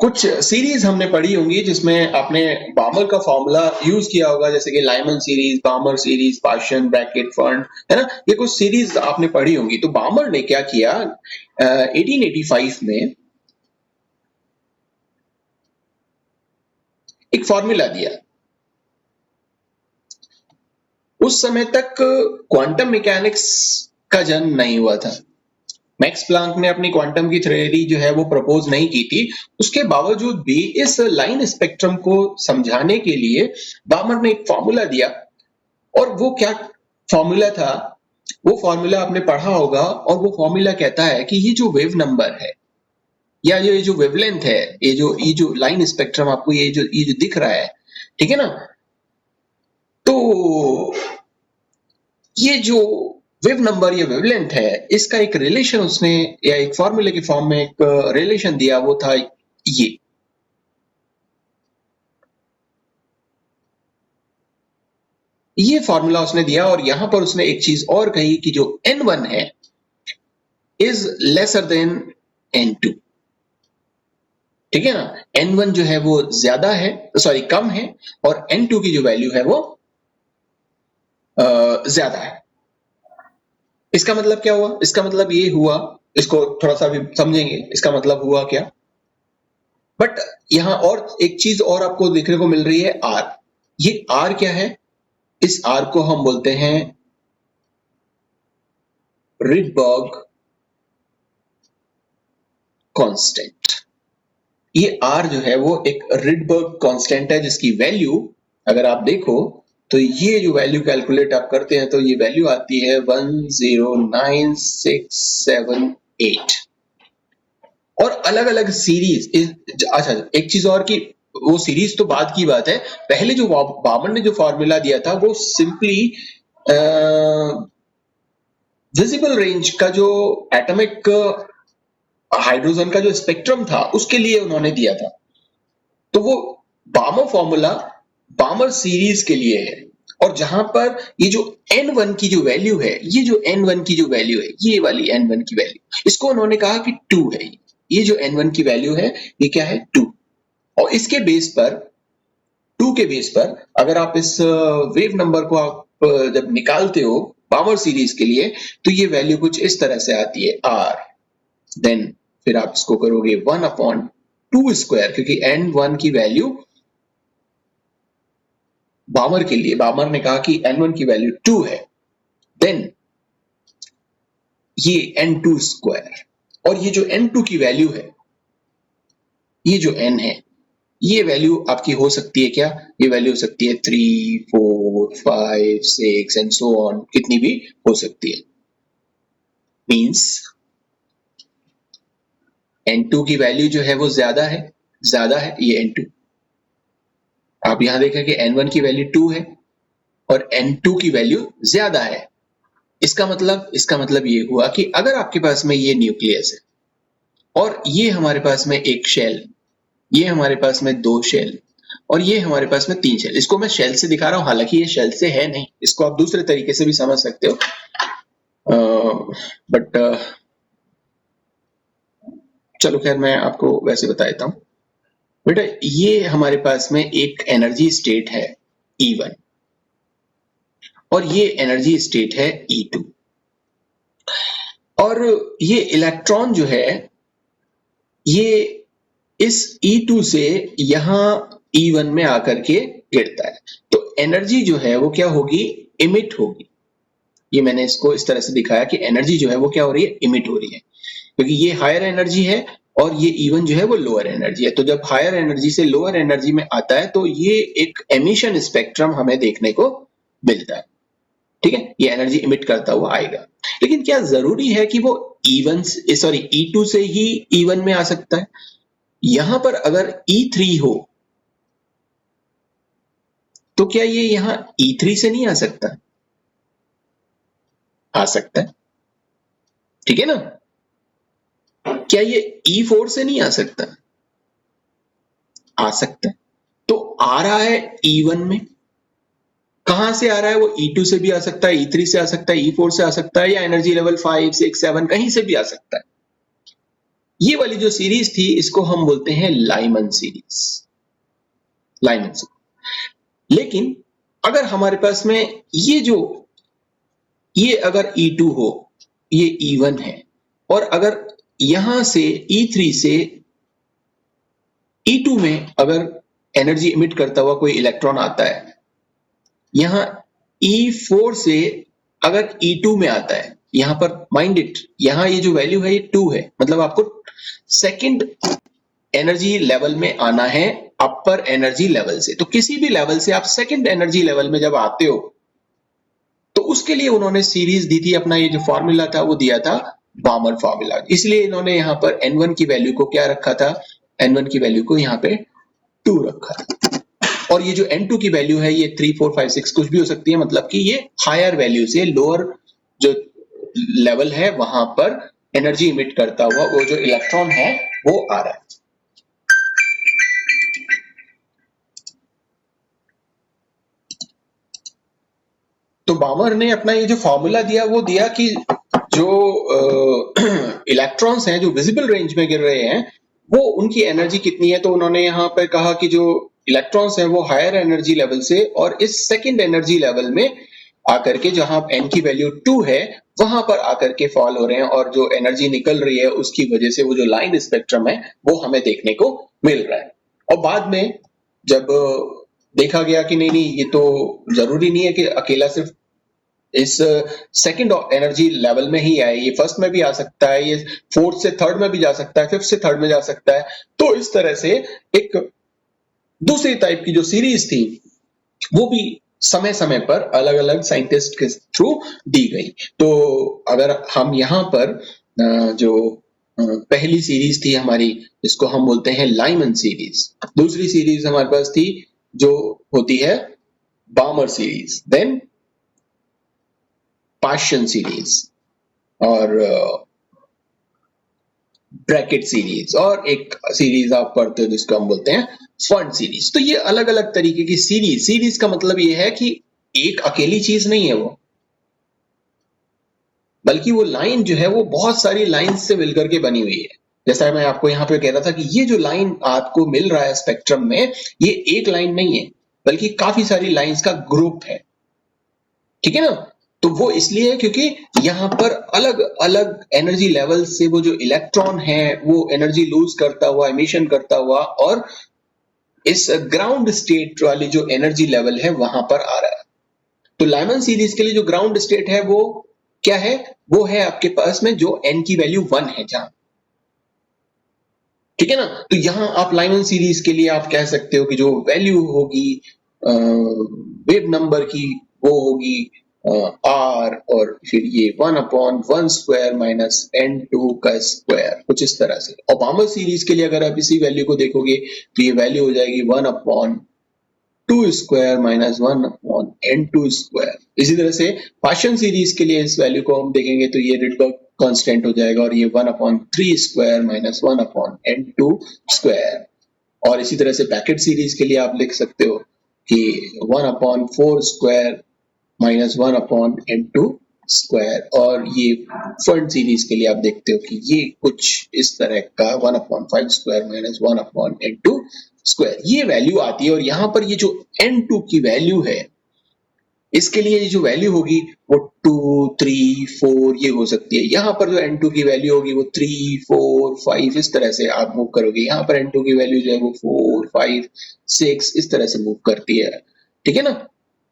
कुछ सीरीज हमने पढ़ी होंगी जिसमें आपने बामर का फॉर्मूला यूज किया होगा, जैसे कि Lyman series, बामर series, Persian, bracket, fund, है ना। ये कुछ सीरीज आपने पढ़ी होंगी। तो बामर ने क्या किया, 1885 में एक फॉर्मूला दिया। उस समय तक क्वांटम मैकेनिक्स का जन्म नहीं हुआ था। मैक्स प्लांक ने अपनी क्वांटम की थ्योरी जो है वो प्रपोज नहीं की थी। उसके बावजूद भी इस लाइन स्पेक्ट्रम को समझाने के लिए बामर ने एक फॉर्मूला दिया। और वो क्या फॉर्मूला था, वो फॉर्मूला आपने पढ़ा होगा। और वो फॉर्मूला कहता है कि ये जो वेव नंबर है या ये जो वेवलेंथ है, ये जो लाइन स्पेक्ट्रम आपको ये जो दिख रहा है, ठीक है ना। तो ये जो वेव नंबर या वेवलेंथ है, इसका एक रिलेशन उसने या एक फॉर्मूले के फॉर्म में एक रिलेशन दिया, वो था ये फॉर्मूला उसने दिया। और यहां पर उसने एक चीज और कही कि जो n1 है इज लेसर देन n2, ठीक है ना। n1 जो है वो ज्यादा है, सॉरी कम है, और n2 की जो वैल्यू है वो ज्यादा है। इसका मतलब क्या हुआ? इसका मतलब ये हुआ, इसको थोड़ा सा भी समझेंगे, इसका मतलब हुआ क्या। बट यहां और एक चीज और आपको देखने को मिल रही है, r। ये r क्या है? इस r को हम बोलते हैं रिडबर्ग कांस्टेंट। ये r जो है वो एक रिडबर्ग कांस्टेंट है, जिसकी वैल्यू अगर आप देखो तो ये जो वैल्यू कैलकुलेट आप करते हैं तो ये वैल्यू आती है 109678। और अलग अलग सीरीज, अच्छा एक चीज और कि वो सीरीज तो बाद की बात है। पहले जो बामन ने जो फॉर्मूला दिया था वो सिंपली विजिबल रेंज का जो एटॉमिक हाइड्रोजन का जो स्पेक्ट्रम था उसके लिए उन्होंने दिया था। तो वो बामर फॉर्मूला बामर सीरीज के लिए है। और जहां पर ये जो n1 की जो वैल्यू है, ये जो n1 की जो वैल्यू है, ये वाली n1 की वैल्यू, इसको उन्होंने कहा कि 2 है। ये जो n1 की वैल्यू है ये क्या है? 2। और इसके बेस पर, 2 के बेस पर अगर आप इस वेव नंबर को आप जब निकालते हो बामर सीरीज के लिए, तो ये वैल्यू कुछ इस तरह से आती है r। देन फिर आप इसको करोगे 1/2 स्क्वायर, क्योंकि n1 की वैल्यू बामर के लिए, बामर ने कहा कि n1 की वैल्यू 2 है। देन ये n2 स्क्वायर, और ये जो n2 की वैल्यू है, ये जो n है, ये वैल्यू आपकी हो सकती है क्या? ये वैल्यू हो सकती है 3, 4, 5, 6 एंड सो ऑन, कितनी भी हो सकती है। मींस n2 की वैल्यू जो है वो ज्यादा है, ये n2। आप यहां देखें कि n1 की वैल्यू 2 है और n2 की वैल्यू ज्यादा है। इसका मतलब ये हुआ कि अगर आपके पास में ये न्यूक्लियस है और ये हमारे पास में एक शेल, ये हमारे पास में 2 शेल, और ये हमारे पास में 3 शेल। इसको मैं शेल से दिखा रहा हूं, हालांकि ये शेल से है नहीं, इसको आप दूसरे तरीके से भी समझ सकते हो। बट चलो खैर मैं आपको वैसे बता देता हूं। बेटा ये हमारे पास में एक एनर्जी स्टेट है E1 और ये एनर्जी स्टेट है E2। और ये इलेक्ट्रॉन जो है ये इस E2 से यहां E1 में आकर के गिरता है। तो एनर्जी जो है वो क्या होगी? इमिट होगी। ये मैंने इसको इस तरह से दिखाया कि एनर्जी जो है वो क्या हो रही है? इमिट हो रही है, क्योंकि ये हायर एनर्जी है और ये E1 जो है वो लोअर एनर्जी है। तो जब हायर एनर्जी से लोअर एनर्जी में आता है तो ये एक एमिशन स्पेक्ट्रम हमें देखने को मिलता है, ठीक है। ये एनर्जी इमिट करता हुआ आएगा। लेकिन क्या जरूरी है कि वो E2 से ही E1 में आ सकता है? यहां पर अगर E3 हो तो क्या ये यहां E3 से नहीं आ सकता? आ सकता है, ठीक है ना। क्या ये E4 से नहीं आ सकता? आ सकता है। तो आ रहा है E1 में, कहां से आ रहा है? वो E2 से भी आ सकता है, E3 से आ सकता है, E4 से आ सकता है, या एनर्जी लेवल 5, 6, 7 कहीं से भी आ सकता है। ये वाली जो सीरीज थी इसको हम बोलते हैं लाइमन सीरीज, लाइमन सीरीज। लेकिन अगर हमारे पास में ये अगर E2 हो, ये E1 है, और अगर यहां से E3 से E2 में अगर एनर्जी इमिट करता हुआ कोई इलेक्ट्रॉन आता है, यहां E4 से अगर E2 में आता है, यहां पर माइंड इट, यहां ये जो वैल्यू है ये 2 है, मतलब आपको सेकंड एनर्जी लेवल में आना है अपर एनर्जी लेवल से। तो किसी भी लेवल से आप सेकंड एनर्जी लेवल में जब आते हो तो उसके लिए उन्होंने सीरीज दी थी, अपना ये जो फॉर्मूला था वो दिया था बामर फॉर्मूला। इसलिए इन्होंने यहाँ पर N1 की वैल्यू को क्या रखा था, N1 की वैल्यू को यहाँ पे 2 रखा था, और ये जो N2 की वैल्यू है ये 3, 4, 5, 6 कुछ भी हो सकती है, मतलब कि ये हायर वैल्यू से लोअर जो लेवल है वहां पर एनर्जी इमिट करता हुआ वो जो इलेक्ट्रॉन है वो आ रहा है। तो बामर ने अपना ये जो फॉर्मूला दिया वो दिया कि जो इलेक्ट्रॉन्स हैं जो विजिबल रेंज में गिर रहे हैं वो उनकी एनर्जी कितनी है। तो उन्होंने यहाँ पर कहा कि जो इलेक्ट्रॉन्स हैं वो हायर एनर्जी लेवल से और इस सेकंड एनर्जी लेवल में आकर के जहां n की वैल्यू 2 है वहां पर आकर के फॉल हो रहे हैं, और जो एनर्जी निकल रही है उसकी वजह से वो जो लाइन स्पेक्ट्रम है वो हमें देखने को मिल रहा है। और बाद में जब देखा गया कि नहीं ये तो जरूरी नहीं है कि अकेला सिर्फ इस सेकंड एनर्जी लेवल में ही आए, ये फर्स्ट में भी आ सकता है, ये फोर्थ से थर्ड में भी जा सकता है, फिफ्थ से थर्ड में जा सकता है। तो इस तरह से एक दूसरी टाइप की जो सीरीज थी वो भी समय समय पर अलग अलग साइंटिस्ट के थ्रू दी गई। तो अगर हम यहाँ पर जो पहली सीरीज थी हमारी जिसको हम बोलते हैं लाइमन सीरीज, दूसरी सीरीज हमारे पास थी जो होती है Balmer series, then Paschen series और ब्रैकेट सीरीज, और एक सीरीज आप पढ़ते हो जिसको हम बोलते हैं फंड सीरीज। तो ये अलग अलग तरीके की सीरीज का मतलब ये है कि एक अकेली चीज नहीं है वो, बल्कि वो लाइन जो है वो बहुत सारी लाइंस से मिलकर के बनी हुई है। जैसा मैं आपको यहाँ पे कह रहा था कि ये जो लाइन आपको मिल रहा है स्पेक्ट्रम में, ये एक लाइन नहीं है बल्कि काफी सारी लाइंस का ग्रुप है, ठीक है ना। तो वो इसलिए है क्योंकि यहाँ पर अलग अलग एनर्जी लेवल से वो जो इलेक्ट्रॉन है वो एनर्जी लूज करता हुआ, एमिशन करता हुआ, और इस ग्राउंड स्टेट वाली जो एनर्जी लेवल है वहां पर आ रहा है। तो लाइमन सीरीज के लिए जो ग्राउंड स्टेट है वो क्या है, वो है आपके पास में जो n की वैल्यू 1 है जहां, ठीक है ना। तो यहां आप लाइमन सीरीज के लिए आप कह सकते हो कि जो वैल्यू होगी वेव नंबर की वो होगी r, और फिर ये 1/1 स्क्वायर माइनस n2 का स्क्वायर, कुछ इस तरह से। और बामर सीरीज के लिए अगर आप इसी वैल्यू को देखोगे तो ये वैल्यू हो जाएगी 1/2 स्क्वायर माइनस 1/n2 स्क्वायर। इसी तरह से पार्शियन सीरीज के लिए इस वैल्यू को हम देखेंगे तो ये रिडबर्ग कांस्टेंट हो जाएगा और ये 1/3 स्क्वायर माइनस 1/n2 स्क्वायर। और इसी तरह से ब्रैकेट सीरीज के लिए आप लिख सकते हो कि 1/4 स्क्वायर माइनस 1/n2 स्क्वायर। और ये फंड सीरीज के लिए आप देखते हो कि ये कुछ इस तरह का 1/5 स्क्वायर माइनस 1/n2 स्क्वायर ये वैल्यू आती है। और यहां पर ये जो n2 की वैल्यू है इसके लिए जो वैल्यू होगी वो 2, 3, 4 ये हो सकती है। यहाँ पर जो n2 की वैल्यू होगी वो 3, 4, 5 इस तरह से आप मूव करोगे। यहाँ पर n2 की वैल्यू जो है वो 4, 5, 6 इस तरह से मूव करती है, ठीक है ना,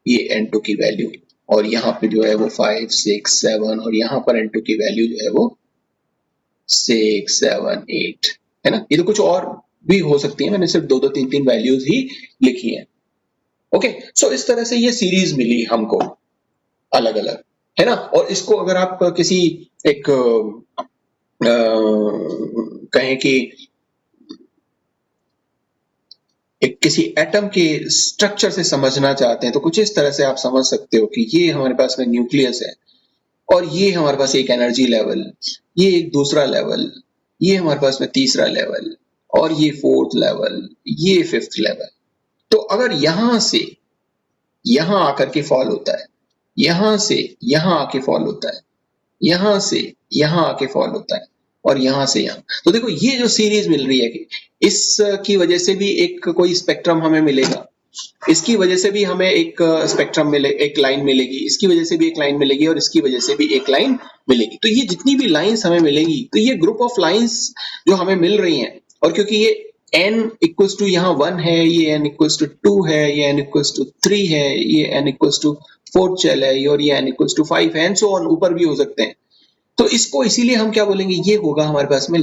ये n2 की वैल्यू। और यहाँ पे जो है वो 5, 6, 7 और यहाँ पर n2 की वैल्यू जो है वो 6, 7, 8 है ना। ये तो कुछ और भी हो सकती है, मैंने सिर्फ 2, 2, 3, 3 वैल्यूज ही लिखी है। ओके, सो इस तरह से ये सीरीज मिली हमको अलग अलग, है ना। और इसको अगर आप किसी एक कहें कि एक किसी एटम के स्ट्रक्चर से समझना चाहते हैं तो कुछ इस तरह से आप समझ सकते हो कि ये हमारे पास में न्यूक्लियस है और ये हमारे पास एक एनर्जी लेवल, ये एक दूसरा लेवल, ये हमारे पास में तीसरा लेवल, और ये फोर्थ लेवल, ये फिफ्थ लेवल। तो अगर यहां से यहां आकर के फॉल होता है, यहां से यहां आके फॉल होता है, यहां से यहां आके फॉल होता है, और यहां से यहां। तो देखो ये जो सीरीज मिल रही है, इसकी वजह से भी एक कोई स्पेक्ट्रम हमें मिलेगा, इसकी वजह से भी हमें एक स्पेक्ट्रम मिले, एक लाइन मिलेगी, इसकी वजह से भी एक लाइन मिलेगी और इसकी वजह से भी एक लाइन मिलेगी। तो ये जितनी भी लाइंस हमें मिलेगी, तो ये ग्रुप ऑफ लाइंस जो हमें मिल रही हैं, और क्योंकि ये n इक्वल्स टू यहाँ 1 है, ये n इक्वल्स टू 2 है, ये n इक्वल्स टू 3 है, ये n इक्वल्स टू 4 चल है, और ये n इक्वल्स टू 5 है, एंड सो ऑन, ऊपर भी हो सकते हैं। तो इसको इसीलिए हम क्या बोलेंगे, ये होगा हमारे पास में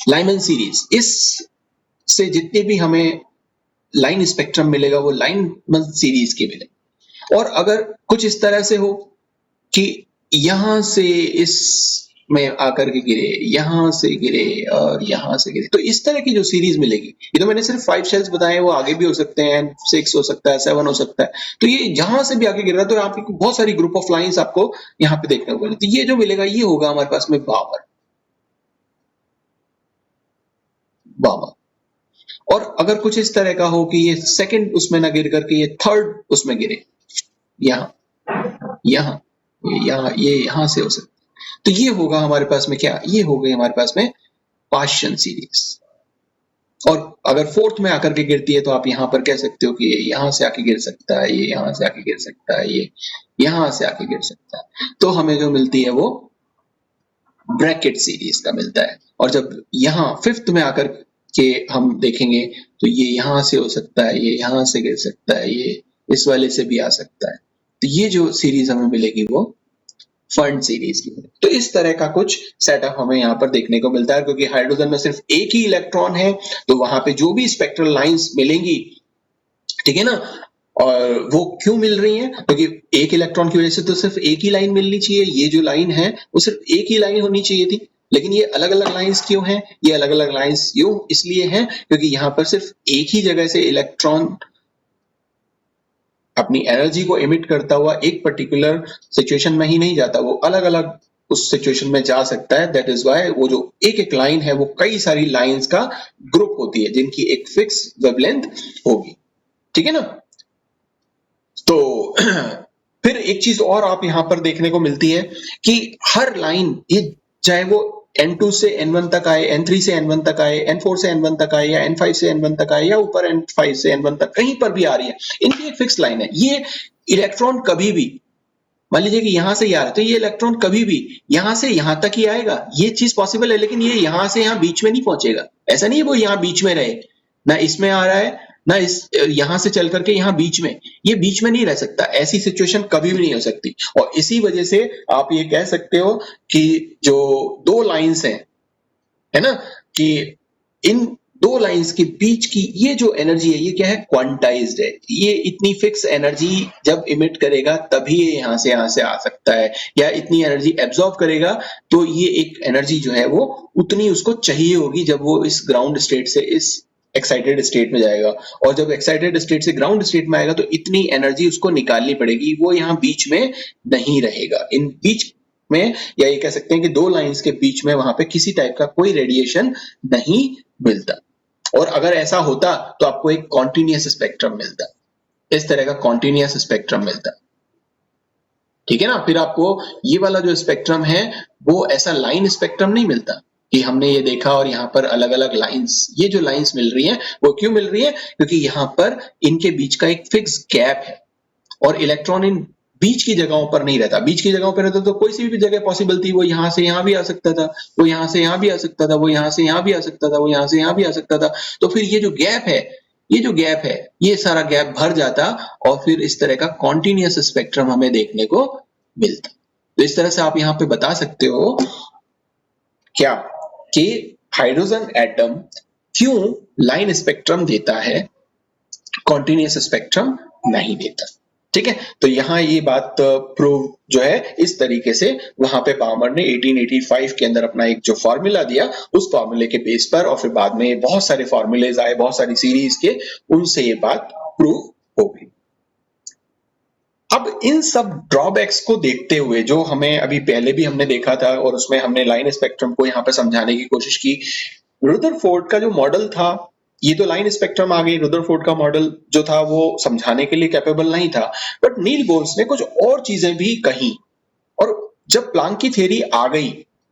लाइमन सीरीज। इस से जितने भी हमें लाइन स्पेक्ट्रम मिलेगा वो लाइमन सीरीज के मिले। और अगर कुछ इस तरह से हो कि यहां से इस में आकर के गिरे, यहां से गिरे और यहां से गिरे, तो इस तरह की जो सीरीज मिलेगी, ये तो मैंने सिर्फ 5 शेल्स बताए, वो आगे भी हो सकते हैं, 6 हो सकता है, 7 हो सकता है। तो ये जहां से भी आगे गिर रहा है, तो आपको बहुत सारी ग्रुप ऑफ लाइंस आपको यहाँ पे देखने को मिलेगी। तो ये जो मिलेगा ये होगा हमारे पास में बामर। और अगर कुछ इस तरह का हो कि ये सेकंड उसमें ना गिर करके ये थर्ड उसमें गिरे, यहां ये यहां से हो सकता है, तो ये होगा हमारे पास में क्या, ये हो गई हमारे पास में पार्शियल सीरीज। और अगर फोर्थ में आकर के गिरती है तो आप यहां पर कह सकते हो कि ये यहां से आके गिर सकता है, ये यहां से आके गिर सकता है, ये यहां से आके गिर सकता है। तो हमें जो मिलती है वो ब्रैकेट सीरीज का मिलता है। और जब यहाँ फिफ्थ में आकर के हम देखेंगे तो ये यहां से हो सकता है, ये यहां से गिर सकता है, ये इस वाले से भी आ सकता है। तो ये जो सीरीज हमें मिलेगी वो फंड सीरीज की। तो इस तरह का कुछ सेटअप हमें यहाँ पर देखने को मिलता है, क्योंकि हाइड्रोजन में सिर्फ एक ही इलेक्ट्रॉन है, तो वहां पे जो भी स्पेक्ट्रल लाइंस मिलेंगी, ठीक है ना, और वो क्यों मिल रही हैं, क्योंकि एक इलेक्ट्रॉन की वजह से तो सिर्फ एक ही लाइन मिलनी चाहिए। ये जो लाइन है वो सिर्फ एक ही लाइन होनी चाहिए थी, लेकिन ये अलग अलग लाइंस क्यों हैं, ये अलग अलग लाइंस क्यों इसलिए हैं क्योंकि यहाँ पर सिर्फ एक ही जगह से इलेक्ट्रॉन अपनी एनर्जी को एमिट करता हुआ एक पर्टिकुलर सिचुएशन में ही नहीं जाता, वो अलग अलग उस सिचुएशन में जा सकता है। दैट इज वाई वो जो एक एक लाइन है वो कई सारी लाइंस का ग्रुप होती है जिनकी एक फिक्स वेवलेंथ होगी, ठीक है ना। तो फिर एक चीज और आप यहां पर देखने को मिलती है कि हर लाइन, ये चाहे वो N2 से N1 तक आए, N3 से N1 तक आए, N4 से N1 तक आए, या N5 से N1 तक आए, या ऊपर N5 से N1 तक कहीं पर भी आ रही है, इनकी एक फिक्स लाइन है। ये इलेक्ट्रॉन कभी भी, मान लीजिए कि यहां से ये आ रहा है, तो ये इलेक्ट्रॉन कभी भी यहां से यहां तक ही आएगा, ये चीज पॉसिबल है, लेकिन ये यहां से यहां बीच में नहीं पहुंचेगा। ऐसा नहीं है वो यहां बीच में रहे, ना इसमें आ रहा है ना इस यहां से चल करके यहां बीच में, ये बीच में नहीं रह सकता, ऐसी सिचुएशन कभी भी नहीं हो सकती। और इसी वजह से आप ये कह सकते हो कि जो दो लाइंस हैं, है ना, कि इन दो लाइंस के बीच की ये जो एनर्जी है ये क्या है, क्वांटाइज्ड है। ये इतनी फिक्स एनर्जी जब इमिट करेगा तभी ये यहां से आ सकता है, या इतनी एनर्जी एब्जॉर्ब करेगा तो ये एक एनर्जी जो है वो उतनी उसको चाहिए होगी जब वो इस ग्राउंड स्टेट से इस एक्साइटेड स्टेट में जाएगा। और जब एक्साइटेड स्टेट से ग्राउंड स्टेट में आएगा तो इतनी एनर्जी उसको निकालनी पड़ेगी, वो यहाँ बीच में नहीं रहेगा। इन बीच में, या ये कह सकते हैं कि दो लाइंस के बीच में वहां पे किसी टाइप का कोई रेडिएशन नहीं मिलता। और अगर ऐसा होता तो आपको एक कॉन्टिन्यूअस स्पेक्ट्रम मिलता, इस तरह का कॉन्टिन्यूअस स्पेक्ट्रम मिलता, ठीक है ना। फिर आपको ये वाला जो स्पेक्ट्रम है वो ऐसा लाइन स्पेक्ट्रम नहीं मिलता कि हमने ये देखा और यहाँ पर अलग अलग लाइंस, ये जो लाइंस मिल रही हैं वो क्यों मिल रही है, क्योंकि यहाँ पर इनके बीच का एक फिक्स गैप है और इलेक्ट्रॉन इन बीच की जगहों पर नहीं रहता। बीच की जगहों पर रहता तो कोई सी भी जगह पॉसिबल थी, वो यहाँ से यहाँ भी आ सकता था, वो यहाँ से यहाँ भी आ सकता था, वो यहाँ से यहाँ भी आ सकता था, वो यहाँ से यहाँ भी आ सकता था। तो फिर ये जो गैप है, ये जो गैप है, ये सारा गैप भर जाता और फिर इस तरह का कॉन्टिन्यूअस स्पेक्ट्रम हमें देखने को मिलता। तो इस तरह से आप यहाँ पे बता सकते हो क्या कि हाइड्रोजन एटम क्यों लाइन स्पेक्ट्रम देता है, कॉन्टिन्यूअस स्पेक्ट्रम नहीं देता, ठीक है। तो यहाँ ये बात प्रूव जो है इस तरीके से वहां पे बामर ने 1885 के अंदर अपना एक जो फॉर्मूला दिया, उस फॉर्मूले के बेस पर, और फिर बाद में बहुत सारे फॉर्मूलेज आए, बहुत सारी सीरीज के, उनसे ये बात प्रूव हो गई। अब इन सब ड्रॉबैक्स को देखते हुए, जो हमें अभी पहले भी हमने देखा था और उसमें हमने लाइन स्पेक्ट्रम को यहाँ पे समझाने की कोशिश की, रुदरफोर्ड का जो मॉडल था, ये तो लाइन स्पेक्ट्रम आ गई, रुदरफोर्ड का मॉडल जो था वो समझाने के लिए कैपेबल नहीं था, बट नील बोर्स ने कुछ और चीजें भी कही। और जब प्लांक की थ्योरी आ गई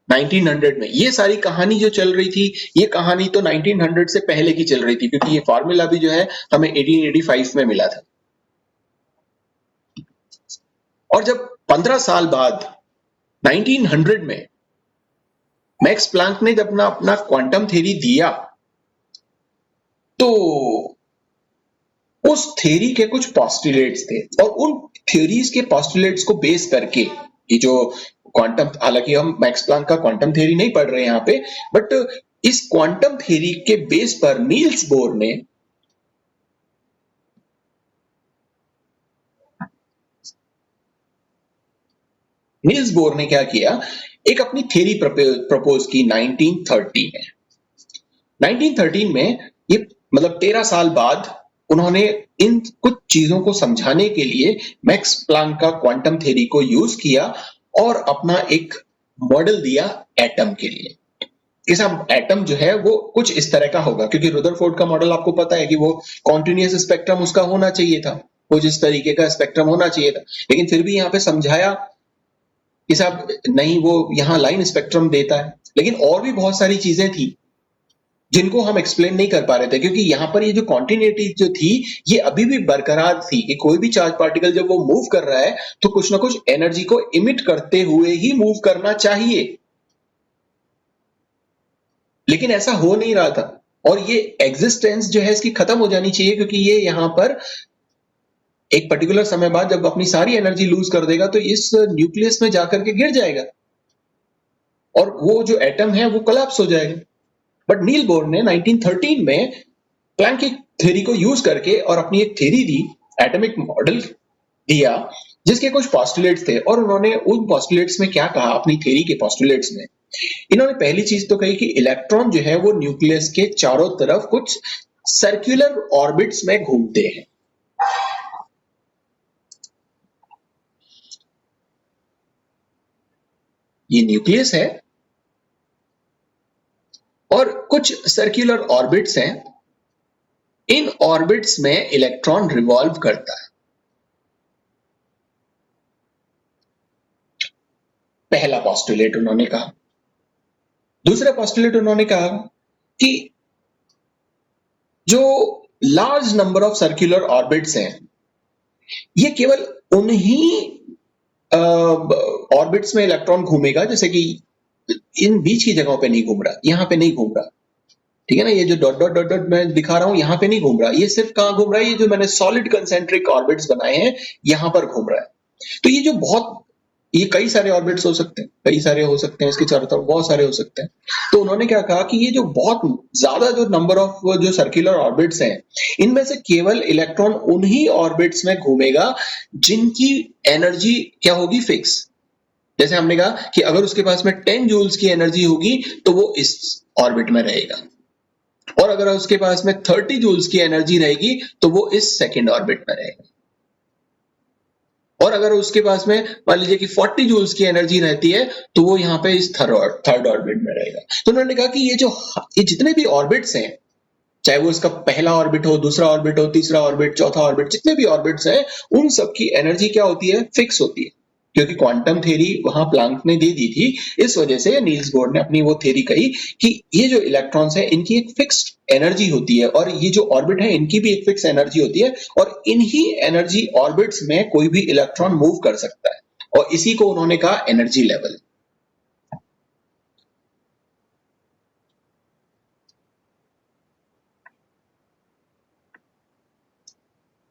1900 में, ये सारी कहानी जो चल रही थी, ये कहानी तो 1900 से पहले की चल रही थी, क्योंकि ये फार्मूला भी जो है हमें 1885 में मिला था। और जब 15 साल बाद 1900 में मैक्स प्लांक ने जब अपना क्वांटम थ्योरी दिया, तो उस थ्योरी के कुछ पोस्टुलेट्स थे, और उन थ्योरीज के पोस्टुलेट्स को बेस करके ये जो क्वांटम, हालांकि हम मैक्स प्लांक का क्वांटम थ्योरी नहीं पढ़ रहे हैं यहाँ पे, बट इस क्वांटम थ्योरी के बेस पर नील्स बोर ने क्या किया, एक अपनी थ्योरी प्रपोज की 1913 में। 1913 में ये मतलब 13 साल बाद उन्होंने इन कुछ चीजों को समझाने के लिए मैक्स प्लांक का क्वांटम थ्योरी को यूज किया और अपना एक मॉडल दिया एटम के लिए। इस एटम जो है वो कुछ इस तरह का होगा, क्योंकि रुदरफोर्ड का मॉडल आपको पता है कि वो कॉन्टिन्यूअस स्पेक्ट्रम उसका होना चाहिए था, कुछ इस तरीके का स्पेक्ट्रम होना चाहिए था, लेकिन फिर भी यहाँ पे समझाया कि साहब नहीं, वो यहाँ लाइन स्पेक्ट्रम देता है। लेकिन और भी बहुत सारी चीजें थी जिनको हम एक्सप्लेन नहीं कर पा रहे थे, क्योंकि यहाँ पर ये जो कॉन्टिन्यूटी जो थी ये अभी भी बरकरार थी कि कोई भी चार्ज पार्टिकल जब वो मूव कर रहा है तो कुछ ना कुछ एनर्जी को इमिट करते हुए ही मूव करना चाहिए, लेकिन ऐसा हो नहीं रहा था। और ये एग्जिस्टेंस जो है इसकी खत्म हो जानी चाहिए, क्योंकि ये यहाँ पर एक पर्टिकुलर समय बाद जब अपनी सारी एनर्जी लूज कर देगा तो इस न्यूक्लियस में जाकर के गिर जाएगा और वो जो एटम है वो कोलैप्स हो जाएगा। बट नील बोर ने 1913 में प्लैंक की थ्योरी को यूज करके और अपनी एक थ्योरी दी, एटॉमिक मॉडल दिया जिसके कुछ पोस्टुलेट्स थे, और उन्होंने उन पोस्टुलेट्स में क्या कहा, अपनी थ्योरी के पोस्टुलेट्स में इन्होंने पहली चीज तो कही कि इलेक्ट्रॉन जो है वो न्यूक्लियस के चारों तरफ कुछ सर्कुलर ऑर्बिट्स में घूमते हैं। ये न्यूक्लियस है और कुछ सर्कुलर ऑर्बिट्स हैं, इन ऑर्बिट्स में इलेक्ट्रॉन रिवॉल्व करता है। पहला पोस्टुलेट उन्होंने कहा। दूसरा पोस्टुलेट उन्होंने कहा कि जो large number of circular orbits हैं ये केवल उन्हीं ऑर्बिट्स में इलेक्ट्रॉन घूमेगा, जैसे कि इन बीच की जगहों पे नहीं घूम रहा, यहां पे नहीं घूम रहा, ठीक है ना, ये जो डॉट डॉट डॉट डॉट मैं दिखा रहा हूं यहां पे नहीं घूम रहा, ये सिर्फ कहां घूम रहा है, ये जो मैंने सॉलिड कंसेंट्रिक ऑर्बिट्स बनाए हैं यहां पर घूम रहा है। तो ये जो बहुत, ये कई सारे ऑर्बिट्स हो सकते हैं, कई सारे हो सकते हैं, इसके चारों तरफ बहुत सारे हो सकते हैं। तो उन्होंने क्या कहा कि ये जो बहुत ज्यादा जो नंबर ऑफ जो सर्कुलर ऑर्बिट्स हैं इनमें से केवल इलेक्ट्रॉन उन्हीं ऑर्बिट्स में घूमेगा जिनकी एनर्जी क्या होगी, फिक्स। जैसे हमने कहा कि अगर उसके पास में 10 जूल्स की एनर्जी होगी तो वो इस ऑर्बिट में रहेगा, और अगर उसके पास में 30 जूल्स की एनर्जी रहेगी तो वो इस सेकंड ऑर्बिट में रहेगा, और अगर उसके पास में मान लीजिए कि 40 जूल्स की एनर्जी रहती है तो वो यहाँ पे इस थर्ड ऑर्बिट में रहेगा। तो उन्होंने कहा कि ये जितने भी ऑर्बिट्स हैं, चाहे वो इसका पहला ऑर्बिट हो, दूसरा ऑर्बिट हो, तीसरा ऑर्बिट, चौथा ऑर्बिट, जितने भी ऑर्बिट्स हैं उन सबकी एनर्जी क्या होती है, फिक्स होती है, क्योंकि क्वांटम थ्योरी वहां प्लांक ने दे दी थी। इस वजह से नील्स बोर ने अपनी वो थ्योरी कही कि ये जो इलेक्ट्रॉन्स है इनकी एक फिक्स्ड एनर्जी होती है, और ये जो ऑर्बिट है इनकी भी एक फिक्स एनर्जी होती है, और इन्हीं एनर्जी ऑर्बिट्स में कोई भी इलेक्ट्रॉन मूव कर सकता है, और इसी को उन्होंने कहा एनर्जी लेवल।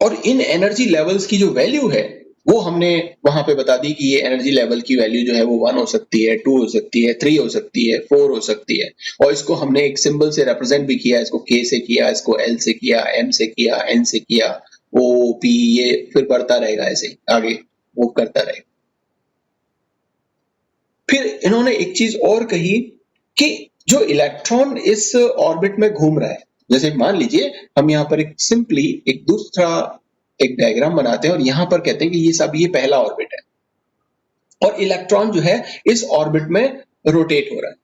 और इन एनर्जी लेवल्स की जो वैल्यू है वो हमने वहां पे बता दी कि ये एनर्जी लेवल की वैल्यू जो है वो 1 हो सकती है, 2 हो सकती है, 3 हो सकती है, 4 हो सकती है, और इसको हमने एक सिंबल से रिप्रेजेंट भी किया, इसको K से किया, इसको L से किया, M से किया, N से किया, O P, ये फिर बढ़ता रहेगा, ऐसे आगे वो करता रहेगा। फिर इन्होंने एक चीज और कही कि जो इलेक्ट्रॉन इस ऑर्बिट में घूम रहा है, जैसे मान लीजिए हम यहाँ पर एक सिंपली एक दूसरा एक डायग्राम बनाते हैं और यहां पर कहते हैं कि ये पहला ऑर्बिट है, और इलेक्ट्रॉन जो है इस ऑर्बिट में रोटेट हो रहा है।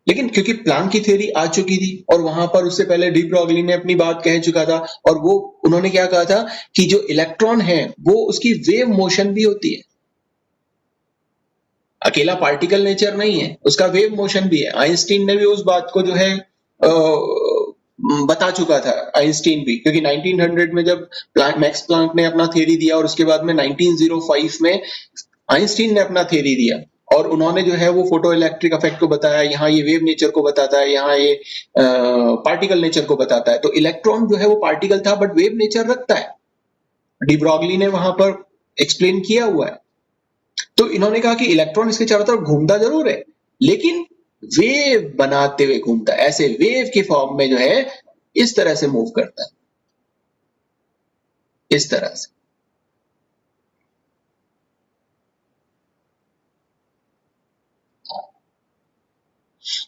लेकिन क्योंकि प्लांक की थ्योरी आ चुकी थी और वहां पर उससे पहले डी ब्रॉगली ने अपनी बात कह चुका था, और वो उन्होंने क्या कहा था कि जो इलेक्ट्रॉन है वो उसकी वेव मोशन भी होती है। अकेला पार्टिकल नेचर नहीं है, उसका वेव मोशन भी है। आइंस्टीन ने भी उस बात को जो है बता चुका था, आइंस्टीन भी, क्योंकि 1900 में जब मैक्स प्लांक ने अपना थ्योरी दिया और उसके बाद में 1905 में आइंस्टीन ने अपना थ्योरी दिया और उन्होंने जो है वो फोटो इलेक्ट्रिक इफेक्ट को बताया, यहाँ ये वेव नेचर को बताता है, यहाँ ये पार्टिकल नेचर को बताता है। तो इलेक्ट्रॉन जो है वो पार्टिकल था बट वेव नेचर रखता है, डी ब्रॉगली ने वहां पर एक्सप्लेन किया हुआ है। तो इन्होंने कहा कि इलेक्ट्रॉन इसके चारों तरफ घूमता जरूर है लेकिन वेव बनाते हुए घूमता है, ऐसे वेव के फॉर्म में जो है इस तरह से मूव करता है, इस तरह से।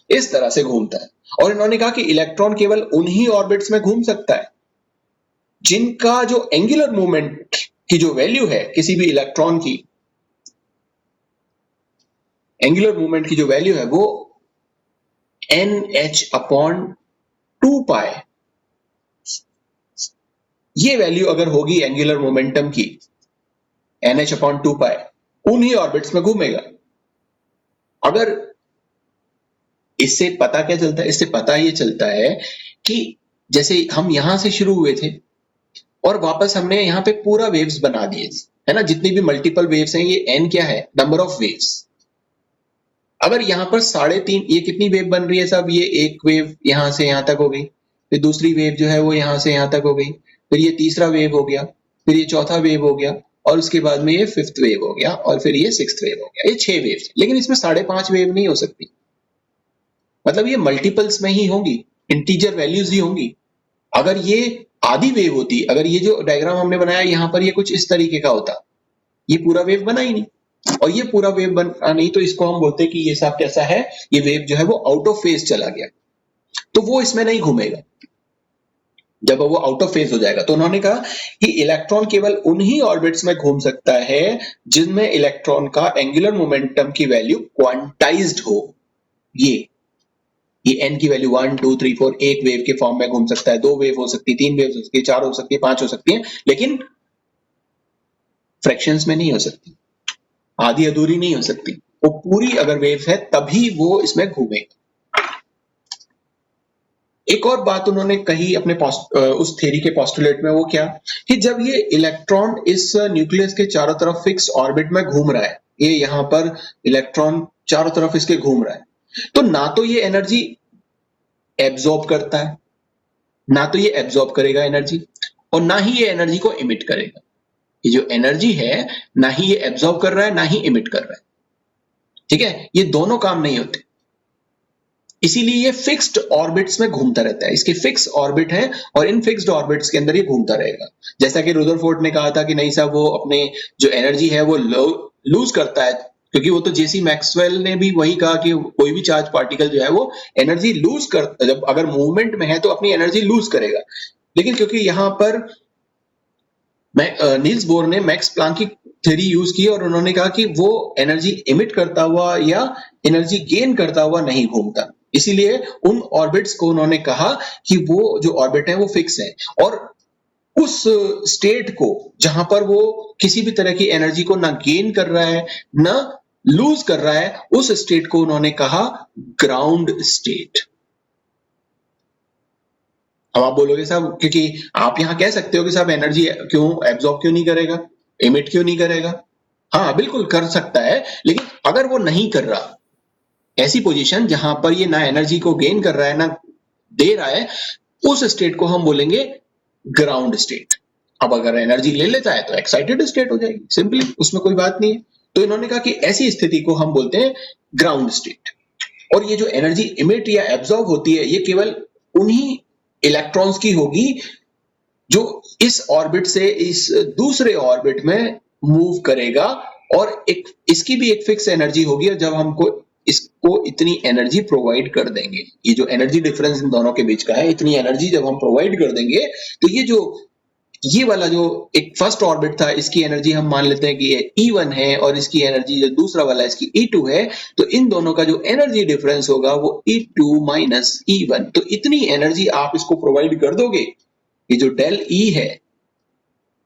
इस तरह से घूमता है। और इन्होंने कहा कि इलेक्ट्रॉन केवल उन्हीं ऑर्बिट्स में घूम सकता है जिनका जो एंगुलर मूवमेंट की जो वैल्यू है किसी भी इलेक्ट्रॉन की, एंगुलर मूवमेंट की जो वैल्यू है वो NH/2π, ये वैल्यू अगर होगी एंगुलर मोमेंटम की NH/2π, उन्हीं ऑर्बिट्स में घूमेगा। अगर इससे पता क्या चलता है? इससे पता ये चलता है कि जैसे हम यहां से शुरू हुए थे और वापस हमने यहाँ पे पूरा वेव्स बना दिए, है ना, जितनी भी मल्टीपल वेव्स हैं, ये n क्या है? Number of waves. अगर यहाँ पर 3.5, ये कितनी वेव बन रही है सब? ये एक वेव यहां से यहां तक हो गई, फिर दूसरी वेव जो है वो यहां से यहां तक हो गई, फिर ये तीसरा वेव हो गया, फिर ये चौथा वेव हो गया और उसके बाद में ये 5th वेव हो गया और फिर ये 6th वेव हो गया। ये 6 वेव, लेकिन इसमें 5.5 वेव नहीं हो सकती, मतलब ये मल्टीपल्स में ही होंगी, इंटीजर वैल्यूज ही होंगी। अगर ये आधी वेव होती, अगर ये जो डायग्राम हमने बनाया यहाँ पर ये कुछ इस तरीके का होता, ये पूरा वेव बना ही नहीं, और ये पूरा वेव बना नहीं, तो इसको हम बोलते हैं कि ये सब कैसा है? ये वेव जो है वो आउट ऑफ फेज चला गया, तो वो इसमें नहीं घूमेगा जब वो आउट ऑफ फेज हो जाएगा। तो उन्होंने कहा कि इलेक्ट्रॉन केवल उन्हीं ऑर्बिट्स में घूम सकता है जिनमें इलेक्ट्रॉन का एंगुलर मोमेंटम की वैल्यू क्वांटाइज्ड हो। ये n की वैल्यू 1 2 3 4 एक वेव के फॉर्म में घूम सकता है, 2 वेव हो सकती है, 3 वेव हो सकती है, 4 हो सकती है, 5 हो सकती है, लेकिन फ्रैक्शंस में नहीं हो सकती, आधी अधूरी नहीं हो सकती। वो पूरी अगर वेव है तभी वो इसमें घूमेगा। एक और बात उन्होंने कही अपने उस थ्योरी के पोस्टुलेट में, वो क्या कि जब ये इलेक्ट्रॉन इस न्यूक्लियस के चारों तरफ फिक्स ऑर्बिट में घूम रहा है, ये यहाँ पर इलेक्ट्रॉन चारों तरफ इसके घूम रहा है, तो ना तो ये एनर्जी एब्जॉर्ब करता है, ना तो ये एब्जॉर्ब करेगा एनर्जी, और ना ही ये एनर्जी को इमिट करेगा। ये जो एनर्जी है ना ही ये एब्जॉर्ब कर रहा है ना ही इमिट कर रहा है, ठीक है, ये दोनों काम नहीं होते, इसीलिए ये फिक्स्ड ऑर्बिट्स में घूमता रहता है। इसके फिक्स ऑर्बिट है और इन फिक्स्ड ऑर्बिट्स के अंदर ये घूमता रहेगा। जैसा कि रुदरफोर्ड ने कहा था कि नहीं साहब, वो अपने जो एनर्जी है वो लूज करता है, क्योंकि वो तो जेसी मैक्सवेल ने भी वही कहा कि कोई भी चार्ज पार्टिकल जो है वो एनर्जी लूज कर, जब अगर मूवमेंट में है तो अपनी एनर्जी लूज करेगा। लेकिन क्योंकि यहाँ पर नील्स बोर ने मैक्स प्लांक की थ्योरी यूज की और उन्होंने कहा कि वो एनर्जी इमिट करता हुआ या एनर्जी गेन करता हुआ नहीं घूमता, इसीलिए उन ऑर्बिट्स को उन्होंने कहा कि वो जो ऑर्बिट है वो फिक्स है, और उस स्टेट को जहां पर वो किसी भी तरह की एनर्जी को ना गेन कर रहा है ना लूज कर रहा है, उस स्टेट को उन्होंने कहा ग्राउंड स्टेट। अब आप बोलोगे साहब, क्योंकि आप यहां कह सकते हो कि साहब एनर्जी क्यों एब्जॉर्ब क्यों नहीं करेगा, इमिट क्यों नहीं करेगा? हाँ बिल्कुल कर सकता है, लेकिन अगर वो नहीं कर रहा, ऐसी पोजीशन जहां पर ये ना एनर्जी को गेन कर रहा है ना दे रहा है, उस स्टेट को हम बोलेंगे ग्राउंड स्टेट। अब अगर एनर्जी ले लेता है तो एक्साइटेड स्टेट हो जाएगी, सिंपली, उसमें कोई बात नहीं है। तो इन्होंने कहा कि ऐसी स्थिति को हम बोलते हैं ग्राउंड स्टेट। और ये जो एनर्जी इमिट या एब्जॉर्ब होती है, ये केवल उन्हीं इलेक्ट्रॉन्स की होगी जो इस ऑर्बिट से इस दूसरे ऑर्बिट में मूव करेगा, और एक इसकी भी एक फिक्स एनर्जी होगी, और जब हमको इसको इतनी एनर्जी प्रोवाइड कर देंगे, ये जो एनर्जी डिफरेंस इन दोनों के बीच का है, इतनी एनर्जी जब हम प्रोवाइड कर देंगे, तो ये वाला जो एक फर्स्ट ऑर्बिट था, इसकी एनर्जी हम मान लेते हैं कि ये E1 है, और इसकी एनर्जी जो दूसरा वाला है इसकी E2 है, तो इन दोनों का जो एनर्जी डिफरेंस होगा वो E2 माइनस E1। तो इतनी एनर्जी आप इसको प्रोवाइड कर दोगे, ये जो डेल E है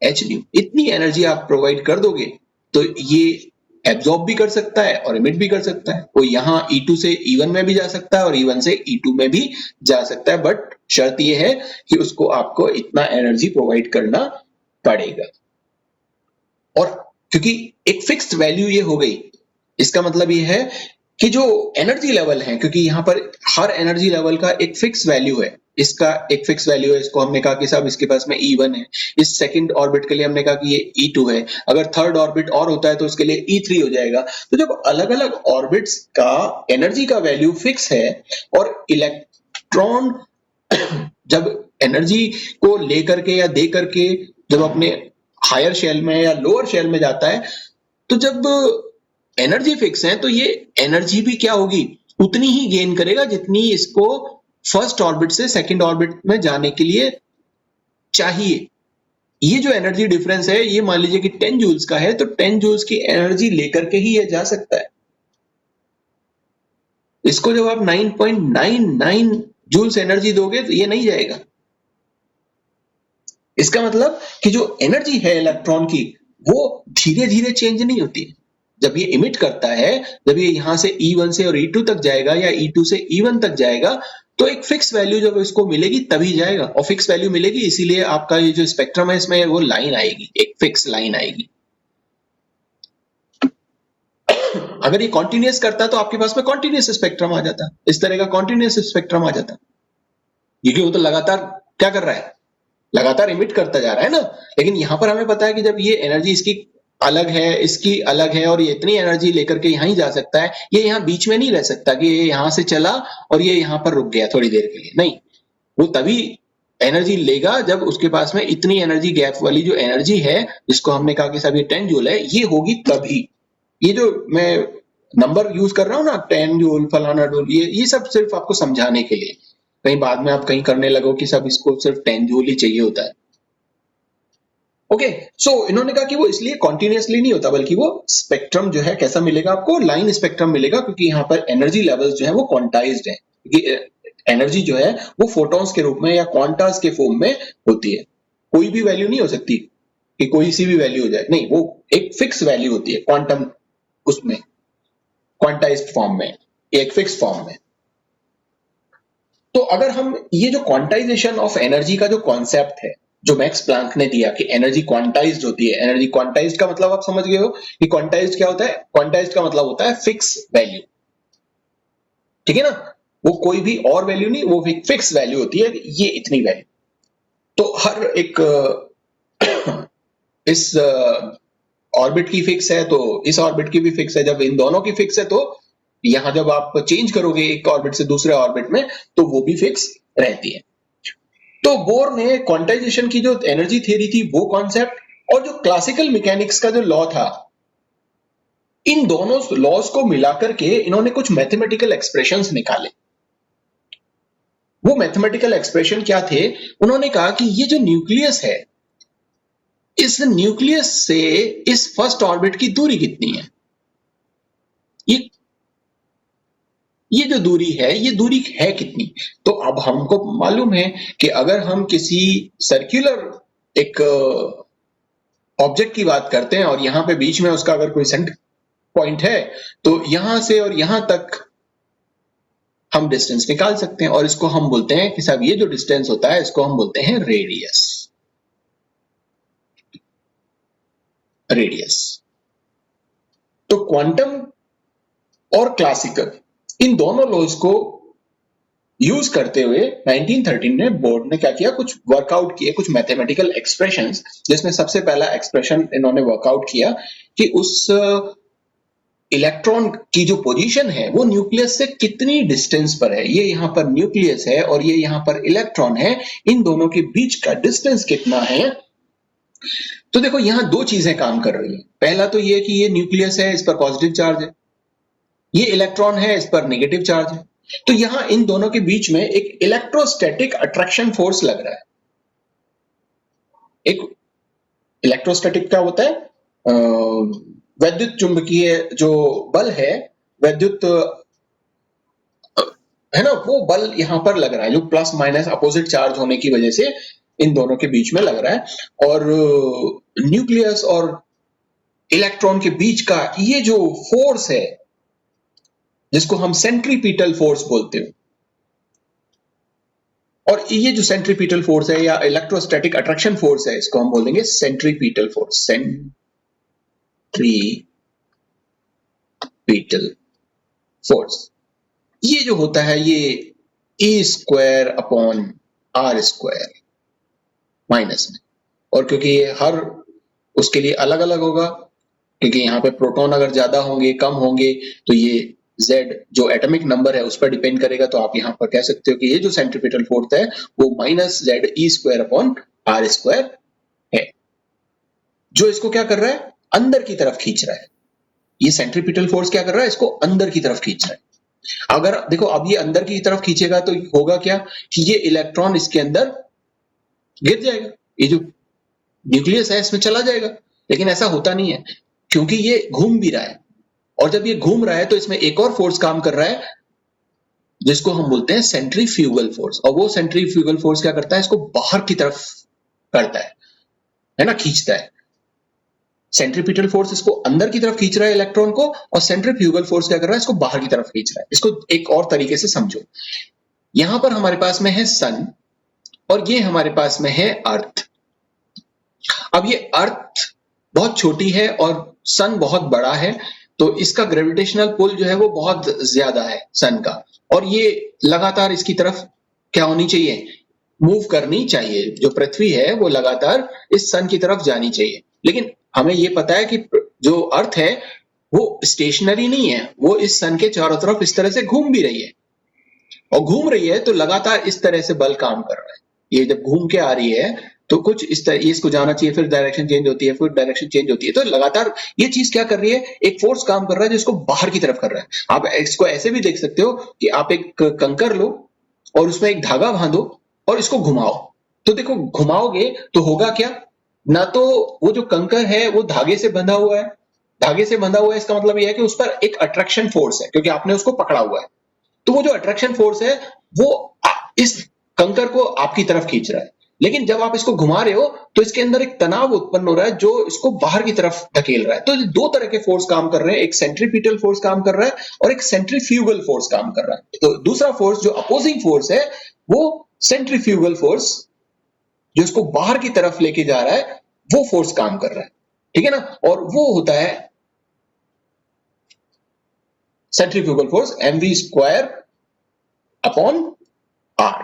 H न्यू, इतनी एनर्जी आप प्रोवाइड कर दोगे, तो ये एब्जॉर्ब भी कर सकता है और इमिट भी कर सकता है। वो यहाँ E2 से E1 में भी जा सकता है और E1 से E2 में भी जा सकता है, बट शर्त ये है कि उसको आपको इतना एनर्जी प्रोवाइड करना पड़ेगा। और क्योंकि एक फिक्स्ड वैल्यू ये हो गई, इसका मतलब ये है कि जो एनर्जी लेवल है, क्योंकि यहाँ पर हर एनर्जी लेवल का एक फिक्स वैल्यू है, इसका एक फिक्स वैल्यू है, इसको हमने कहा कि साहब इसके पास में E1 है, इस सेकंड ऑर्बिट के लिए हमने कहा कि ये E2 है, अगर थर्ड ऑर्बिट और होता है तो उसके लिए E3 हो जाएगा। तो जब अलग अलग ऑर्बिट्स का एनर्जी का वैल्यू फिक्स है और इलेक्ट्रॉन जब एनर्जी को लेकर के या दे करके जब अपने हायर शेल में या लोअर शेल में जाता है, तो जब एनर्जी फिक्स है तो ये एनर्जी भी क्या होगी, उतनी ही गेन करेगा जितनी इसको फर्स्ट ऑर्बिट से सेकंड ऑर्बिट में जाने के लिए चाहिए। ये जो एनर्जी डिफरेंस है, ये मान लीजिए कि 10 जूल्स का है, तो 10 जूल्स की एनर्जी लेकर के ही ये जा सकता है। इसको जब आप 9.99 जूल्स एनर्जी दोगे तो ये नहीं जाएगा। इसका मतलब कि जो एनर्जी है इलेक्ट्रॉन की, वो धीरे धीरे चेंज नहीं होती। जब ये इमिट करता है, जब ये यहां से E1 से और E2 तक जाएगा या E2 से E1 तक जाएगा, तो एक फिक्स वैल्यू जब इसको मिलेगी तभी जाएगा, और फिक्स वैल्यू मिलेगी इसीलिए आपका ये जो स्पेक्ट्रम है इसमें वो लाइन आएगी, एक फिक्स लाइन आएगी। अगर ये कॉन्टिन्यूअस करता तो आपके पास में कॉन्टिन्यूअस स्पेक्ट्रम आ जाता, इस तरह का कॉन्टिन्यूअस स्पेक्ट्रम आ जाता, क्योंकि वो तो लगातार क्या कर रहा है, लगातार इमिट करता जा रहा है ना। लेकिन यहां पर हमें पता है कि जब ये एनर्जी इसकी अलग है, इसकी अलग है, और ये इतनी एनर्जी लेकर के यहां ही जा सकता है, ये यहां बीच में नहीं रह सकता कि ये यहां से चला और ये यहां पर रुक गया थोड़ी देर के लिए, नहीं। वो तभी एनर्जी लेगा जब उसके पास में इतनी एनर्जी गैप वाली जो एनर्जी है, जिसको हमने कहा कि सब ये 10 जूल है, ये होगी तभी। ये जो मैं नंबर यूज कर रहा हूं ना, 10 जूल फलाना जूल, ये सब सिर्फ आपको समझाने के लिए, कहीं बाद में आप कहीं करने लगो कि सब इसको सिर्फ 10 जूल ही चाहिए होता है। ओके, सो इन्होंने कहा कि वो इसलिए कॉन्टिन्यूअसली नहीं होता, बल्कि वो स्पेक्ट्रम जो है कैसा मिलेगा आपको, लाइन स्पेक्ट्रम मिलेगा, क्योंकि यहाँ पर एनर्जी लेवल्स जो है वो क्वांटाइज्ड है, क्योंकि एनर्जी जो है वो फोटॉन्स के रूप में या क्वांटास के फॉर्म में होती है। कोई भी वैल्यू नहीं हो सकती कि कोई सी भी वैल्यू हो जाए, नहीं, वो एक फिक्स वैल्यू होती है क्वांटम, उसमें क्वांटाइज्ड फॉर्म में, एक फिक्स फॉर्म में। तो अगर हम ये जो क्वांटाइजेशन ऑफ एनर्जी का जो कॉन्सेप्ट है जो मैक्स प्लैंक ने दिया कि एनर्जी क्वांटाइज्ड होती है, एनर्जी क्वांटाइज्ड का मतलब आप समझ गए हो कि क्वांटाइज्ड क्या होता है, क्वांटाइज्ड का मतलब होता है फिक्स वैल्यू, ठीक है ना। वो कोई भी और वैल्यू नहीं, वो एक फिक्स वैल्यू होती है, ये इतनी वैल्यू। तो हर एक इस ऑर्बिट की फिक्स है तो इस ऑर्बिट की भी फिक्स है, जब इन दोनों की फिक्स है तो यहां जब आप चेंज करोगे एक ऑर्बिट से दूसरे ऑर्बिट में तो वो भी फिक्स रहती है। तो बोर ने क्वांटाइजेशन की जो एनर्जी थ्योरी थी वो कॉन्सेप्ट और जो क्लासिकल मैकेनिक्स का जो लॉ था, इन दोनों लॉज को मिलाकर के इन्होंने कुछ मैथमेटिकल एक्सप्रेशंस निकाले। वो मैथमेटिकल एक्सप्रेशन क्या थे, उन्होंने कहा कि ये जो न्यूक्लियस है, इस न्यूक्लियस से इस फर्स्ट ऑर्बिट की दूरी कितनी है, ये जो दूरी है, ये दूरी है कितनी। तो अब हमको मालूम है कि अगर हम किसी सर्कुलर एक ऑब्जेक्ट की बात करते हैं और यहां पे बीच में उसका अगर कोई सेंटर पॉइंट है, तो यहां से और यहां तक हम डिस्टेंस निकाल सकते हैं, और इसको हम बोलते हैं कि साहब ये जो डिस्टेंस होता है इसको हम बोलते हैं रेडियस। रेडियस। तो क्वांटम और क्लासिकल इन दोनों लॉज को यूज करते हुए 1913 में बोर्ड ने क्या किया, कुछ वर्कआउट किए, कुछ मैथमेटिकल एक्सप्रेशंस, जिसमें सबसे पहला एक्सप्रेशन इन्होंने वर्कआउट किया कि उस इलेक्ट्रॉन की जो पोजीशन है वो न्यूक्लियस से कितनी डिस्टेंस पर है। ये यहां पर न्यूक्लियस है और ये यहां पर इलेक्ट्रॉन है, इन दोनों के बीच का डिस्टेंस कितना है। तो देखो यहां दो चीजें काम कर रही है। पहला तो ये कि ये न्यूक्लियस है, इस पर पॉजिटिव चार्ज है, ये इलेक्ट्रॉन है, इस पर नेगेटिव चार्ज है। तो यहां इन दोनों के बीच में एक इलेक्ट्रोस्टैटिक अट्रैक्शन फोर्स लग रहा है। एक इलेक्ट्रोस्टैटिक क्या होता है, वैद्युत चुंबकीय जो बल है, वैद्युत है ना, वो बल यहां पर लग रहा है, जो प्लस माइनस अपोजिट चार्ज होने की वजह से इन दोनों के बीच में लग रहा है। और न्यूक्लियस और इलेक्ट्रॉन के बीच का ये जो फोर्स है, जिसको हम सेंट्रीपिटल फोर्स बोलते हैं, और ये जो सेंट्रीपिटल फोर्स है या इलेक्ट्रोस्टैटिक अट्रैक्शन फोर्स है, इसको हम बोलेंगे सेंट्रीपिटल फोर्स, सेंट्रीपिटल फोर्स। ये जो होता है ये E square upon R square minus में, और क्योंकि ये हर उसके लिए अलग अलग होगा, क्योंकि यहाँ पे प्रोटॉन अगर ज्यादा होंगे कम होंगे तो ये Z जो एटॉमिक नंबर है उस पर डिपेंड करेगा। तो आप यहाँ पर कह सकते हो कि ये जो सेंट्रीपिटल फोर्स है वो minus Z E square upon R square है, जो इसको क्या कर रहा है, अंदर की तरफ खींच रहा है। ये सेंट्रीपिटल फोर्स क्या कर रहा है, इसको अंदर की तरफ खींच रहा है। अगर देखो अब ये अंदर की तरफ खींचेगा तो होगा क्या कि ये इलेक्ट्रॉन इसके अंदर गिर जाएगा, ये जो न्यूक्लियस है इसमें चला जाएगा। लेकिन ऐसा होता नहीं है, क्योंकि ये घूम भी रहा है, और जब ये घूम रहा है तो इसमें एक और फोर्स काम कर रहा है जिसको हम बोलते हैं सेंट्रीफ्यूगल फोर्स। और वो सेंट्रीफ्यूगल फोर्स क्या करता है, इसको बाहर की तरफ करता है ना, खींचता है। सेंट्रीपिटल फोर्स इसको अंदर की तरफ खींच रहा है इलेक्ट्रॉन को, और सेंट्रीफ्यूगल फोर्स क्या कर रहा है, इसको बाहर की तरफ खींच रहा है। इसको एक और तरीके से समझो, यहां पर हमारे पास में है सन और ये हमारे पास में है अर्थ। अब ये अर्थ बहुत छोटी है और सन बहुत बड़ा है, तो इसका ग्रेविटेशनल पुल जो है वो बहुत ज्यादा है सन का, और ये लगातार इसकी तरफ क्या होनी चाहिए, मूव करनी चाहिए। जो पृथ्वी है वो लगातार इस सन की तरफ जानी चाहिए। लेकिन हमें ये पता है कि जो अर्थ है वो स्टेशनरी नहीं है, वो इस सन के चारों तरफ इस तरह से घूम भी रही है, और घूम रही है तो लगातार इस तरह से बल काम कर रहा है। ये जब घूम के आ रही है तो कुछ इस तरह, इसको जाना चाहिए, फिर डायरेक्शन चेंज होती है, फिर डायरेक्शन चेंज होती है, तो लगातार ये चीज क्या कर रही है, एक फोर्स काम कर रहा है जो इसको बाहर की तरफ कर रहा है। आप इसको ऐसे भी देख सकते हो कि आप एक कंकर लो और उसमें एक धागा बांधो और इसको घुमाओ, तो देखो घुमाओगे तो होगा क्या, ना तो वो जो कंकर है वो धागे से बंधा हुआ है, धागे से बंधा हुआ है इसका मतलब यह है कि उस पर एक अट्रैक्शन फोर्स है, क्योंकि आपने उसको पकड़ा हुआ है। तो वो जो अट्रैक्शन फोर्स है वो इस कंकर को आपकी तरफ खींच रहा है। लेकिन जब आप इसको घुमा रहे हो तो इसके अंदर एक तनाव उत्पन्न हो रहा है जो इसको बाहर की तरफ धकेल रहा है। तो दो तरह के फोर्स काम कर रहे हैं, एक सेंट्रीपिटल फोर्स काम कर रहा है और एक सेंट्रीफ्यूगल फोर्स काम कर रहा है। तो दूसरा फोर्स जो अपोजिंग फोर्स है वो सेंट्रीफ्यूगल फोर्स, जो इसको बाहर की तरफ लेके जा रहा है, वो फोर्स काम कर रहा है, ठीक है ना। और वो होता है centrifugal force mv square upon R,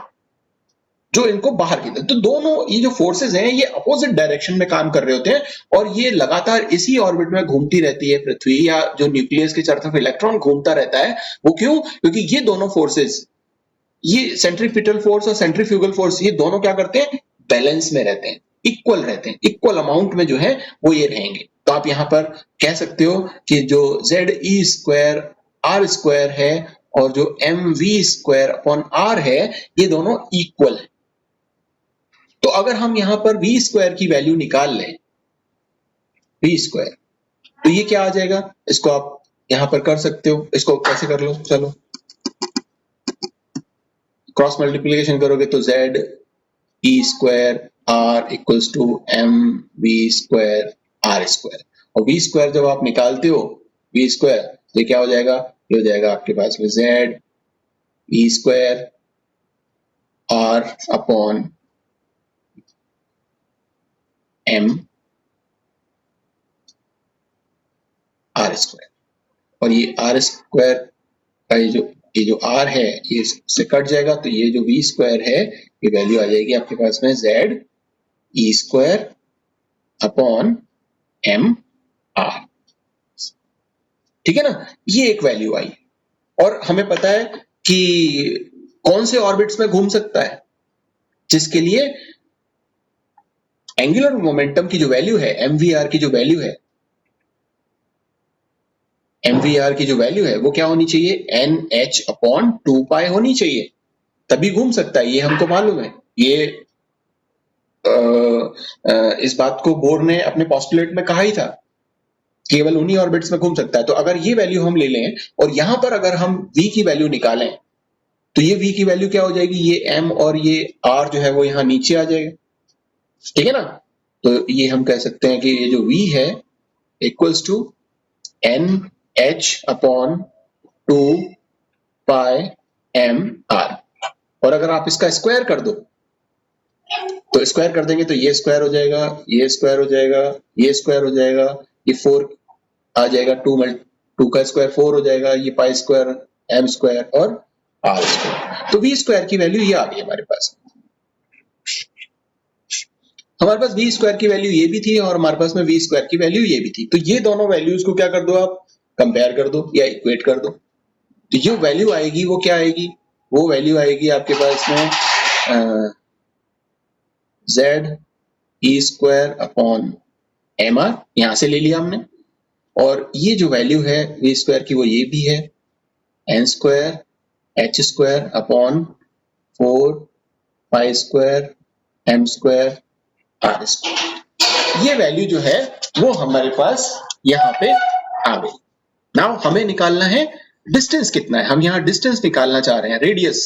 जो इनको बाहर की, तो दोनों ये जो फोर्सेस हैं ये अपोजिट डायरेक्शन में काम कर रहे होते हैं, और ये लगातार इसी ऑर्बिट में घूमती रहती है पृथ्वी, या जो न्यूक्लियस के चारों तरफ इलेक्ट्रॉन घूमता रहता है। वो क्यों, क्योंकि ये दोनों फोर्सेस, ये सेंट्रीपिटल फोर्स और सेंट्रीफ्यूगल फोर्स, ये दोनों क्या करते हैं, बैलेंस में रहते हैं, इक्वल रहते हैं, इक्वल अमाउंट में जो है वो ये रहेंगे। तो आप यहां पर कह सकते हो कि जो Z E square R square है और जो M V square upon R है, ये दोनों इक्वल है। तो अगर हम यहां पर वी स्क्वायर की वैल्यू निकाल लें, वी स्क्वायर, तो ये क्या आ जाएगा, इसको आप यहां पर कर सकते हो, इसको कैसे कर लो, चलो क्रॉस मल्टीप्लीकेशन करोगे तो Z E square R equals to M V square R square, और वी स्क्वायर जब आप निकालते हो वी स्क्वायर, तो क्या हो जाएगा, ये हो जाएगा आपके पास में Z E square R upon M R square, और ये आर स्क्वायर का ये जो आर है ये से कट जाएगा, तो ये जो वी स्क्वायर है ये वैल्यू आ जाएगी आपके पास में Z E square upon M are, ठीक है ना। ये एक वैल्यू आई, और हमें पता है कि कौन से ऑर्बिट्स में घूम सकता है, जिसके लिए एंगुलर मोमेंटम की जो वैल्यू है, एमवीआर की जो वैल्यू है, एमवीआर की जो वैल्यू है वो क्या होनी चाहिए, एन एच अपॉन 2 पाई होनी चाहिए, तभी घूम सकता है, ये हमको मालूम है। ये इस बात को बोर ने अपने पोस्टुलेट में कहा ही था, केवल उन्हीं ऑर्बिट्स में घूम सकता है। तो अगर ये वैल्यू हम ले लें और यहां पर अगर हम v की वैल्यू निकालें, तो ये v की वैल्यू क्या हो जाएगी, ये m और ये r जो है वो यहां नीचे आ जाएगा, ठीक है ना। तो ये हम कह सकते हैं कि ये जो v है equals to N H upon 2 pi M R. और अगर आप इसका स्क्वायर कर दो तो स्क्वायर कर देंगे तो ये स्क्वायर हो जाएगा, ये स्क्वायर हो जाएगा, ये स्क्वायर हो जाएगा, ये 4 आ जाएगा, 2 का स्क्वायर 4 हो जाएगा, ये पाई स्क्वायर एम स्क्वायर और आर स्क्वायर। तो वी स्क्वायर की वैल्यू ये आ गई हमारे पास। हमारे पास वी स्क्वायर की वैल्यू ये भी थी और हमारे पास में वी स्क्वायर की वैल्यू ये भी थी। तो ये दोनों वैल्यूज को क्या कर दो, आप कंपेयर कर दो या इक्वेट कर दो। तो जो वैल्यू आएगी वो क्या आएगी, वो वैल्यू आएगी आपके पास में Z E square upon M are, यहां से ले लिया हमने। और ये जो वैल्यू है वी स्क्वायर की वो ये भी है, N square H square upon 4 pi square M square R square. ये वैल्यू जो है वो हमारे पास यहाँ पे आ गई। नाउ हमें निकालना है डिस्टेंस कितना है। हम यहाँ डिस्टेंस निकालना चाह रहे हैं, रेडियस,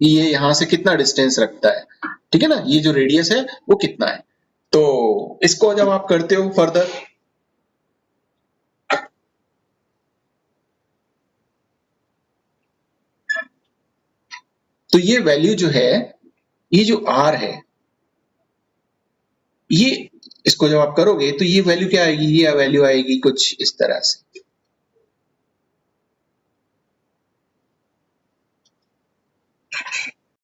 ये यहां से कितना डिस्टेंस रखता है, ठीक है ना, ये जो रेडियस है वो कितना है। तो इसको जब आप करते हो फर्दर, तो ये वैल्यू जो है, ये जो आर है, ये इसको जब आप करोगे तो ये वैल्यू क्या आएगी, ये वैल्यू आएगी कुछ इस तरह से।